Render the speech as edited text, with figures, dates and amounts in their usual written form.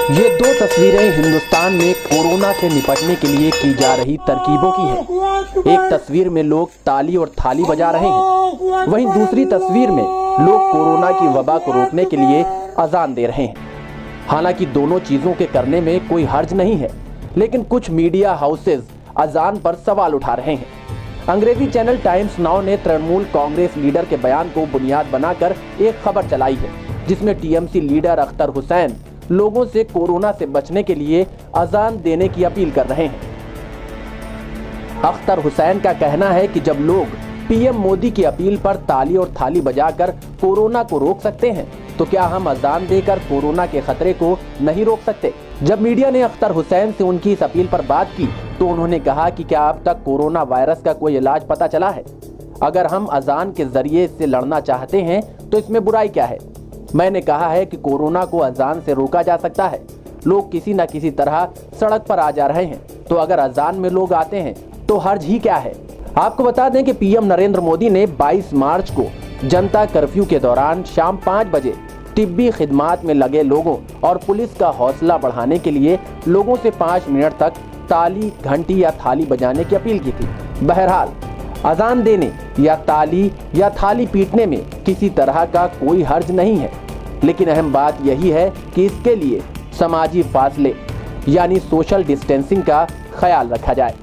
ये दो तस्वीरें हिंदुस्तान में कोरोना से निपटने के लिए की जा रही तरकीबों की हैं। एक तस्वीर में लोग ताली और थाली बजा रहे हैं, वहीं दूसरी तस्वीर में लोग कोरोना की वबा को रोकने के लिए अजान दे रहे हैं। हालांकि दोनों चीजों के करने में कोई हर्ज नहीं है, लेकिन कुछ मीडिया हाउसेज अजान पर सवाल उठा रहे हैं। अंग्रेजी चैनल टाइम्स नाउ ने तृणमूल कांग्रेस लीडर के बयान को बुनियाद बनाकर एक खबर चलाई है, जिसमें टीएमसी लीडर अख्तर हुसैन लोगों से कोरोना से बचने के लिए अजान देने की अपील कर रहे हैं। अख्तर हुसैन का कहना है कि जब लोग पीएम मोदी की अपील पर ताली और थाली बजाकर कोरोना को रोक सकते हैं, तो क्या हम अजान देकर कोरोना के खतरे को नहीं रोक सकते? जब मीडिया ने अख्तर हुसैन से उनकी इस अपील पर बात की, तो उन्होंने कहा कि क्या अब तक कोरोना वायरस का कोई इलाज पता चला है? अगर हम अजान के जरिए इससे लड़ना चाहते हैं तो इसमें बुराई क्या है? मैंने कहा है कि कोरोना को अजान से रोका जा सकता है। लोग किसी न किसी तरह सड़क पर आ जा रहे हैं, तो अगर अजान में लोग आते हैं तो हर्ज ही क्या है? आपको बता दें कि पीएम नरेंद्र मोदी ने 22 मार्च को जनता कर्फ्यू के दौरान शाम 5 बजे तिब्बी खिदमात में लगे लोगों और पुलिस का हौसला बढ़ाने के लिए लोगों से 5 मिनट तक ताली, घंटी या थाली बजाने की अपील की थी। बहरहाल, अजान देने या ताली या थाली पीटने में किसी तरह का कोई हर्ज नहीं है, लेकिन अहम बात यही है कि इसके लिए समाजी फासले यानी सोशल डिस्टेंसिंग का ख्याल रखा जाए।